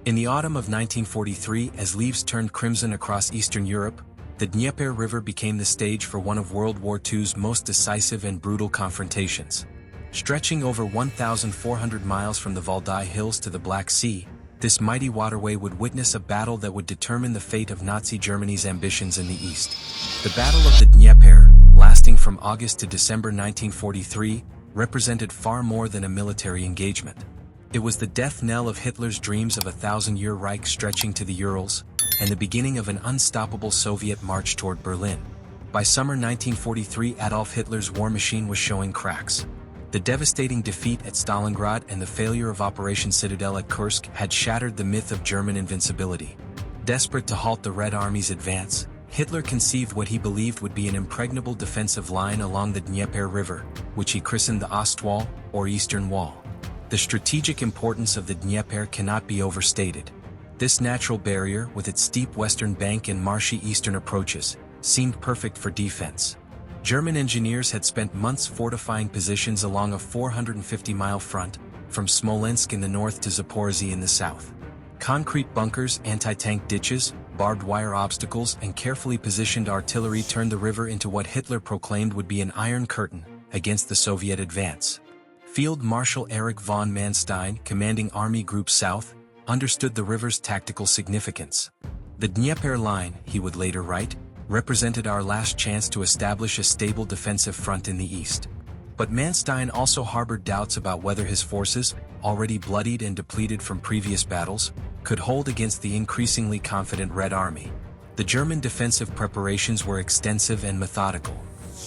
In the autumn of 1943, as leaves turned crimson across Eastern Europe, the Dnieper River became the stage for one of World War II's most decisive and brutal confrontations. Stretching over 1,400 miles from the Valdai Hills to the Black Sea, this mighty waterway would witness a battle that would determine the fate of Nazi Germany's ambitions in the east. The Battle of the Dnieper, lasting from August to December 1943, represented far more than a military engagement. It was the death knell of Hitler's dreams of a thousand-year Reich stretching to the Urals, and the beginning of an unstoppable Soviet march toward Berlin. By summer 1943, Adolf Hitler's war machine was showing cracks. The devastating defeat at Stalingrad and the failure of Operation Citadel at Kursk had shattered the myth of German invincibility. Desperate to halt the Red Army's advance, Hitler conceived what he believed would be an impregnable defensive line along the Dnieper River, which he christened the Ostwall, or Eastern Wall. The strategic importance of the Dnieper cannot be overstated. This natural barrier, with its steep western bank and marshy eastern approaches, seemed perfect for defense. German engineers had spent months fortifying positions along a 450-mile front, from Smolensk in the north to Zaporizhzhia in the south. Concrete bunkers, anti-tank ditches, barbed wire obstacles, and carefully positioned artillery turned the river into what Hitler proclaimed would be an iron curtain against the Soviet advance. Field Marshal Erich von Manstein, commanding Army Group South, understood the river's tactical significance. The Dnieper line, he would later write, represented our last chance to establish a stable defensive front in the east. But Manstein also harbored doubts about whether his forces, already bloodied and depleted from previous battles, could hold against the increasingly confident Red Army. The German defensive preparations were extensive and methodical.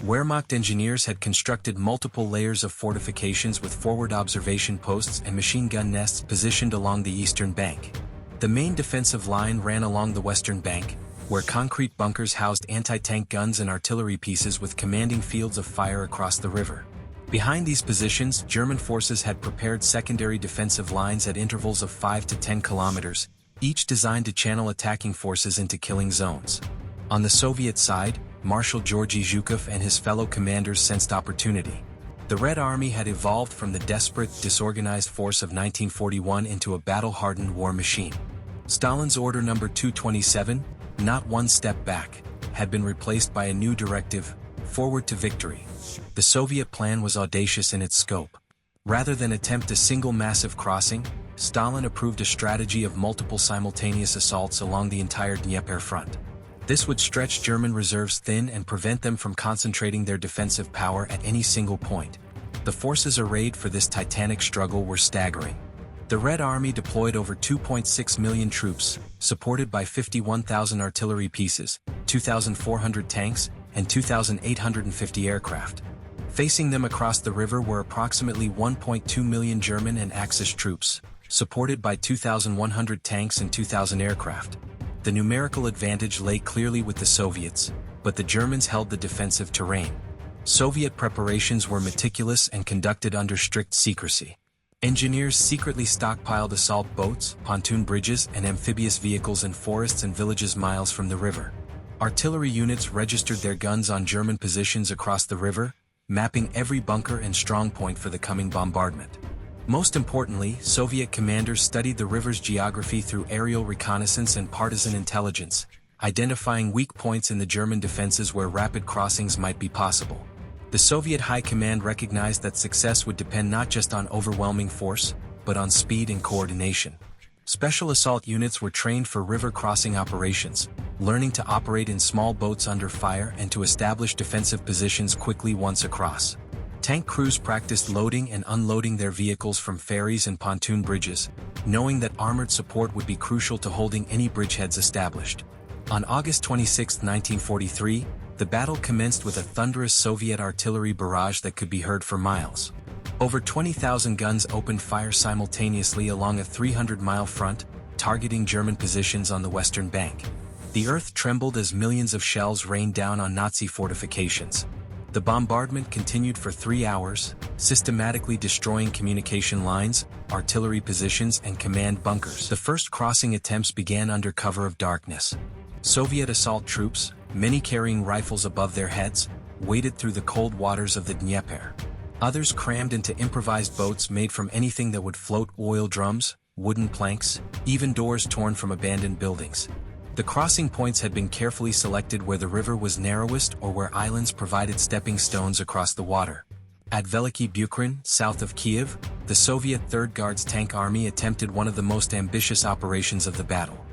Wehrmacht engineers had constructed multiple layers of fortifications with forward observation posts and machine gun nests positioned along the eastern bank. The main defensive line ran along the western bank, where concrete bunkers housed anti-tank guns and artillery pieces with commanding fields of fire across the river. Behind these positions, German forces had prepared secondary defensive lines at intervals of 5 to 10 kilometers, each designed to channel attacking forces into killing zones. On the Soviet side, Marshal Georgy Zhukov and his fellow commanders sensed opportunity. The Red Army had evolved from the desperate, disorganized force of 1941 into a battle-hardened war machine. Stalin's Order No. 227, "Not one step back," had been replaced by a new directive, "Forward to victory." The Soviet plan was audacious in its scope. Rather than attempt a single massive crossing, Stalin approved a strategy of multiple simultaneous assaults along the entire Dnieper front. This would stretch German reserves thin and prevent them from concentrating their defensive power at any single point. The forces arrayed for this titanic struggle were staggering. The Red Army deployed over 2.6 million troops, supported by 51,000 artillery pieces, 2,400 tanks, and 2,850 aircraft. Facing them across the river were approximately 1.2 million German and Axis troops, supported by 2,100 tanks and 2,000 aircraft. The numerical advantage lay clearly with the Soviets, but the Germans held the defensive terrain. Soviet preparations were meticulous and conducted under strict secrecy. Engineers secretly stockpiled assault boats, pontoon bridges, and amphibious vehicles in forests and villages miles from the river. Artillery units registered their guns on German positions across the river, mapping every bunker and strongpoint for the coming bombardment. Most importantly, Soviet commanders studied the river's geography through aerial reconnaissance and partisan intelligence, identifying weak points in the German defenses where rapid crossings might be possible. The Soviet High Command recognized that success would depend not just on overwhelming force, but on speed and coordination. Special assault units were trained for river crossing operations, learning to operate in small boats under fire and to establish defensive positions quickly once across. Tank crews practiced loading and unloading their vehicles from ferries and pontoon bridges, knowing that armored support would be crucial to holding any bridgeheads established. On August 26, 1943, the battle commenced with a thunderous Soviet artillery barrage that could be heard for miles. Over 20,000 guns opened fire simultaneously along a 300-mile front, targeting German positions on the western bank. The earth trembled as millions of shells rained down on Nazi fortifications. The bombardment continued for 3 hours, systematically destroying communication lines, artillery positions, and command bunkers. The first crossing attempts began under cover of darkness. Soviet assault troops, many carrying rifles above their heads, waded through the cold waters of the Dnieper. Others crammed into improvised boats made from anything that would float: oil drums, wooden planks, even doors torn from abandoned buildings. The crossing points had been carefully selected where the river was narrowest or where islands provided stepping stones across the water. At Veliki Buchan, south of Kiev, the Soviet 3rd Guards Tank Army attempted one of the most ambitious operations of the battle.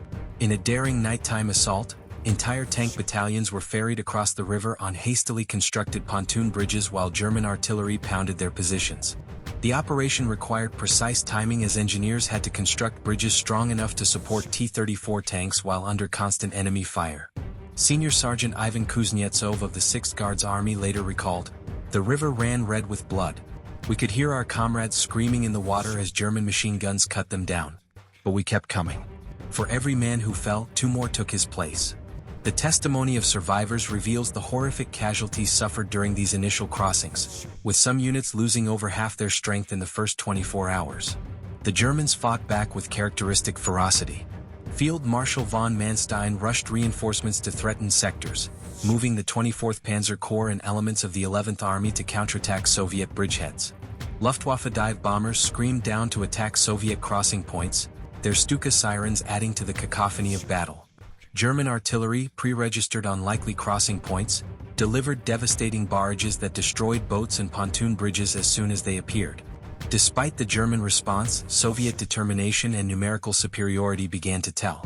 In a daring nighttime assault, entire tank battalions were ferried across the river on hastily constructed pontoon bridges while German artillery pounded their positions. The operation required precise timing as engineers had to construct bridges strong enough to support T-34 tanks while under constant enemy fire. Senior Sergeant Ivan Kuznetsov of the 6th Guards Army later recalled, "The river ran red with blood. We could hear our comrades screaming in the water as German machine guns cut them down. But we kept coming. For every man who fell, 2 more took his place." The testimony of survivors reveals the horrific casualties suffered during these initial crossings, with some units losing over half their strength in the first 24 hours. The Germans fought back with characteristic ferocity. Field Marshal von Manstein rushed reinforcements to threatened sectors, moving the 24th Panzer Corps and elements of the 11th Army to counterattack Soviet bridgeheads. Luftwaffe dive bombers screamed down to attack Soviet crossing points, their Stuka sirens adding to the cacophony of battle. German artillery, pre-registered on likely crossing points, delivered devastating barrages that destroyed boats and pontoon bridges as soon as they appeared. Despite the German response, Soviet determination and numerical superiority began to tell.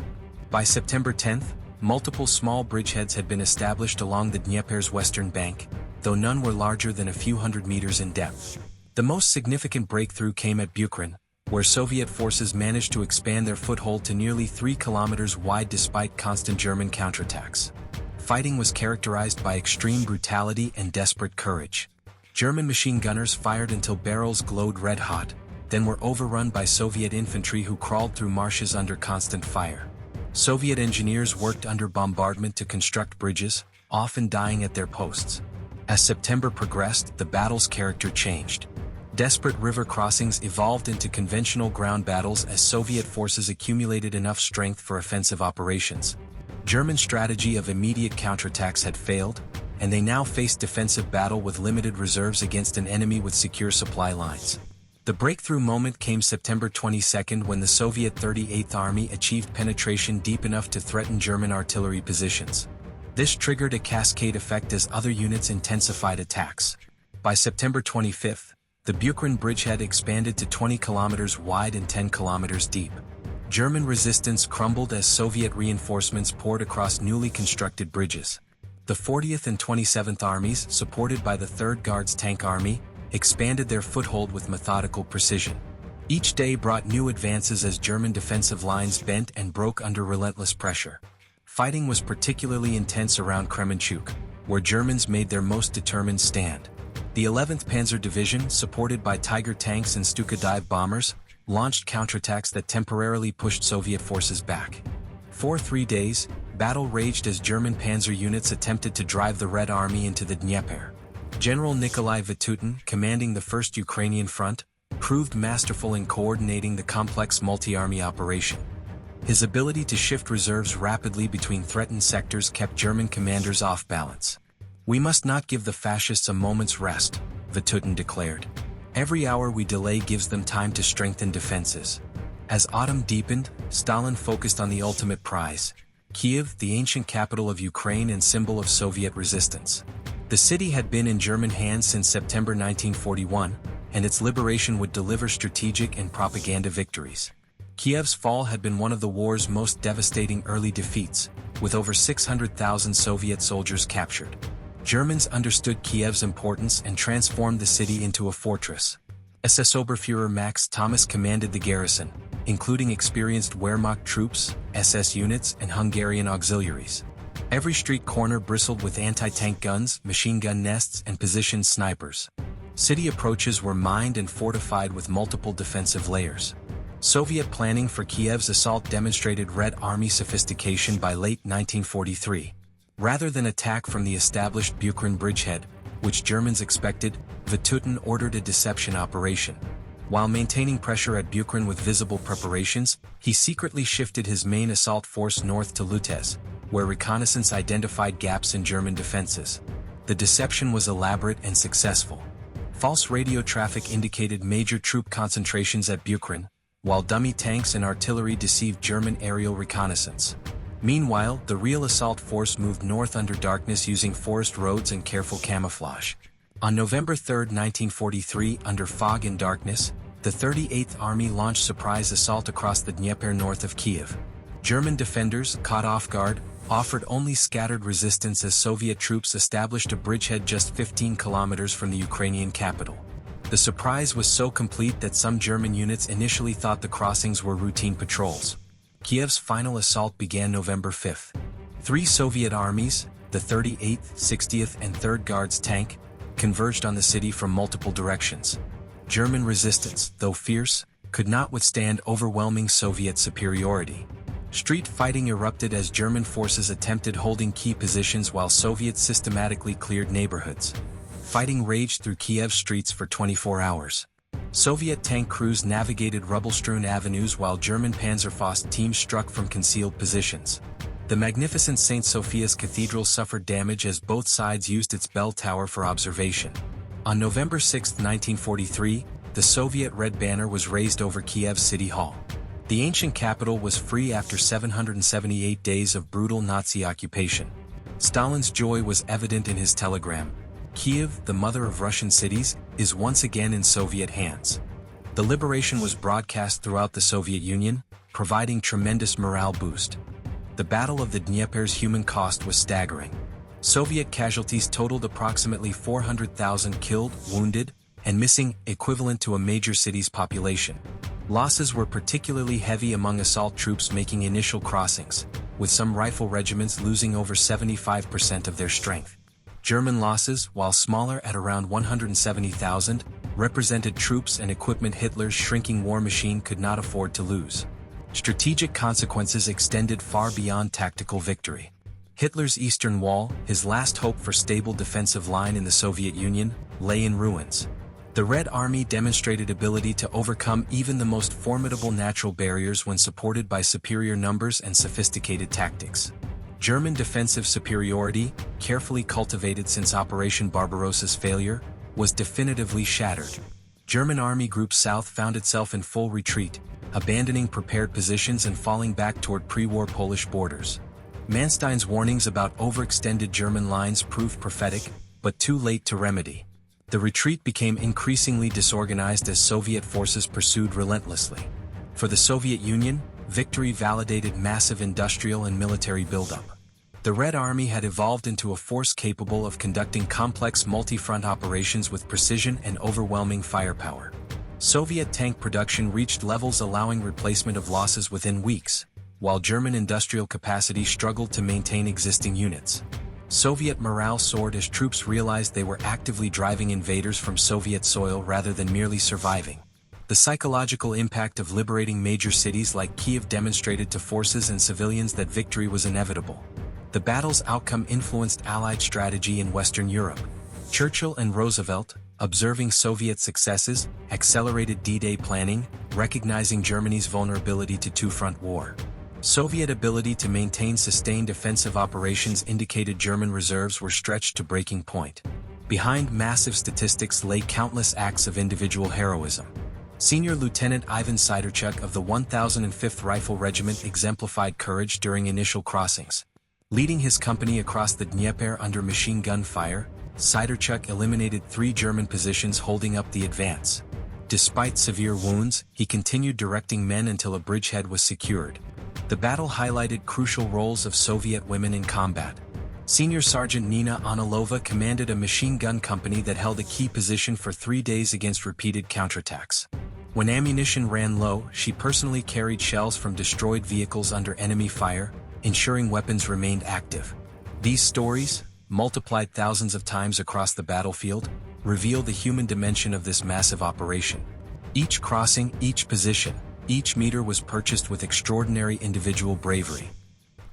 By September 10th, multiple small bridgeheads had been established along the Dnieper's western bank, though none were larger than a few hundred meters in depth. The most significant breakthrough came at Buchan, where Soviet forces managed to expand their foothold to nearly 3 kilometers wide despite constant German counterattacks. Fighting was characterized by extreme brutality and desperate courage. German machine gunners fired until barrels glowed red-hot, then were overrun by Soviet infantry who crawled through marshes under constant fire. Soviet engineers worked under bombardment to construct bridges, often dying at their posts. As September progressed, the battle's character changed. Desperate river crossings evolved into conventional ground battles as Soviet forces accumulated enough strength for offensive operations. German strategy of immediate counterattacks had failed, and they now faced defensive battle with limited reserves against an enemy with secure supply lines. The breakthrough moment came September 22 when the Soviet 38th Army achieved penetration deep enough to threaten German artillery positions. This triggered a cascade effect as other units intensified attacks. By September 25, the Buchan bridgehead expanded to 20 kilometers wide and 10 kilometers deep. German resistance crumbled as Soviet reinforcements poured across newly constructed bridges. The 40th and 27th Armies, supported by the 3rd Guards Tank Army, expanded their foothold with methodical precision. Each day brought new advances as German defensive lines bent and broke under relentless pressure. Fighting was particularly intense around Kremenchuk, where Germans made their most determined stand. The 11th Panzer Division, supported by Tiger tanks and Stuka dive bombers, launched counterattacks that temporarily pushed Soviet forces back. For 3 days, battle raged as German panzer units attempted to drive the Red Army into the Dnieper. General Nikolai Vatutin, commanding the 1st Ukrainian Front, proved masterful in coordinating the complex multi-army operation. His ability to shift reserves rapidly between threatened sectors kept German commanders off balance. "We must not give the fascists a moment's rest," Vatutin declared. "Every hour we delay gives them time to strengthen defenses." As autumn deepened, Stalin focused on the ultimate prize, Kiev, the ancient capital of Ukraine and symbol of Soviet resistance. The city had been in German hands since September 1941, and its liberation would deliver strategic and propaganda victories. Kiev's fall had been one of the war's most devastating early defeats, with over 600,000 Soviet soldiers captured. Germans understood Kiev's importance and transformed the city into a fortress. SS Oberfuhrer Max Thomas commanded the garrison, including experienced Wehrmacht troops, SS units, and Hungarian auxiliaries. Every street corner bristled with anti-tank guns, machine gun nests, and positioned snipers. City approaches were mined and fortified with multiple defensive layers. Soviet planning for Kiev's assault demonstrated Red Army sophistication by late 1943. Rather than attack from the established Buchan bridgehead, which Germans expected, Vatutin ordered a deception operation. While maintaining pressure at Buchan with visible preparations, he secretly shifted his main assault force north to Lutez, where reconnaissance identified gaps in German defenses. The deception was elaborate and successful. False radio traffic indicated major troop concentrations at Buchan, while dummy tanks and artillery deceived German aerial reconnaissance. Meanwhile, the real assault force moved north under darkness using forest roads and careful camouflage. On November 3, 1943, under fog and darkness, the 38th Army launched surprise assault across the Dnieper north of Kiev. German defenders, caught off guard, offered only scattered resistance as Soviet troops established a bridgehead just 15 kilometers from the Ukrainian capital. The surprise was so complete that some German units initially thought the crossings were routine patrols. Kiev's final assault began November 5. Three Soviet armies, the 38th, 60th and 3rd Guards tank, converged on the city from multiple directions. German resistance, though fierce, could not withstand overwhelming Soviet superiority. Street fighting erupted as German forces attempted holding key positions while Soviets systematically cleared neighborhoods. Fighting raged through Kiev's streets for 24 hours. Soviet tank crews navigated rubble-strewn avenues while German Panzerfaust teams struck from concealed positions. The magnificent St. Sophia's Cathedral suffered damage as both sides used its bell tower for observation. On November 6, 1943, the Soviet Red Banner was raised over Kiev's City Hall. The ancient capital was free after 778 days of brutal Nazi occupation. Stalin's joy was evident in his telegram. Kiev, the mother of Russian cities, is once again in Soviet hands. The liberation was broadcast throughout the Soviet Union, providing tremendous morale boost. The Battle of the Dnieper's human cost was staggering. Soviet casualties totaled approximately 400,000 killed, wounded, and missing, equivalent to a major city's population. Losses were particularly heavy among assault troops making initial crossings, with some rifle regiments losing over 75% of their strength. German losses, while smaller at around 170,000, represented troops and equipment Hitler's shrinking war machine could not afford to lose. Strategic consequences extended far beyond tactical victory. Hitler's Eastern Wall, his last hope for stable defensive line in the Soviet Union, lay in ruins. The Red Army demonstrated ability to overcome even the most formidable natural barriers when supported by superior numbers and sophisticated tactics. German defensive superiority, carefully cultivated since Operation Barbarossa's failure, was definitively shattered. German Army Group South found itself in full retreat, abandoning prepared positions and falling back toward pre-war Polish borders. Manstein's warnings about overextended German lines proved prophetic, but too late to remedy. The retreat became increasingly disorganized as Soviet forces pursued relentlessly. For the Soviet Union, victory validated massive industrial and military buildup. The Red Army had evolved into a force capable of conducting complex multi-front operations with precision and overwhelming firepower. Soviet tank production reached levels allowing replacement of losses within weeks, while German industrial capacity struggled to maintain existing units. Soviet morale soared as troops realized they were actively driving invaders from Soviet soil rather than merely surviving. The psychological impact of liberating major cities like Kiev demonstrated to forces and civilians that victory was inevitable. The battle's outcome influenced Allied strategy in Western Europe. Churchill and Roosevelt, observing Soviet successes, accelerated D-Day planning, recognizing Germany's vulnerability to two-front war. Soviet ability to maintain sustained offensive operations indicated German reserves were stretched to breaking point. Behind massive statistics lay countless acts of individual heroism. Senior Lieutenant Ivan Siderchuk of the 1005th Rifle Regiment exemplified courage during initial crossings. Leading his company across the Dnieper under machine gun fire, Siderchuk eliminated 3 German positions holding up the advance. Despite severe wounds, he continued directing men until a bridgehead was secured. The battle highlighted crucial roles of Soviet women in combat. Senior Sergeant Nina Onilova commanded a machine gun company that held a key position for 3 days against repeated counterattacks. When ammunition ran low, she personally carried shells from destroyed vehicles under enemy fire, ensuring weapons remained active. These stories, multiplied thousands of times across the battlefield, reveal the human dimension of this massive operation. Each crossing, each position, each meter was purchased with extraordinary individual bravery.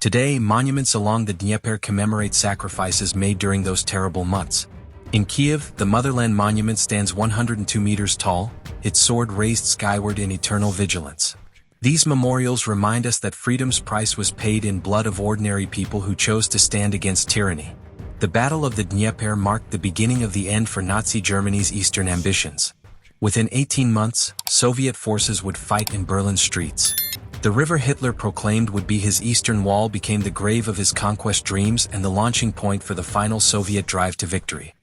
Today, monuments along the Dnieper commemorate sacrifices made during those terrible months. In Kiev, the Motherland Monument stands 102 meters tall, its sword raised skyward in eternal vigilance. These memorials remind us that freedom's price was paid in blood of ordinary people who chose to stand against tyranny. The Battle of the Dnieper marked the beginning of the end for Nazi Germany's eastern ambitions. Within 18 months, Soviet forces would fight in Berlin's streets. The river Hitler proclaimed would be his eastern wall became the grave of his conquest dreams and the launching point for the final Soviet drive to victory.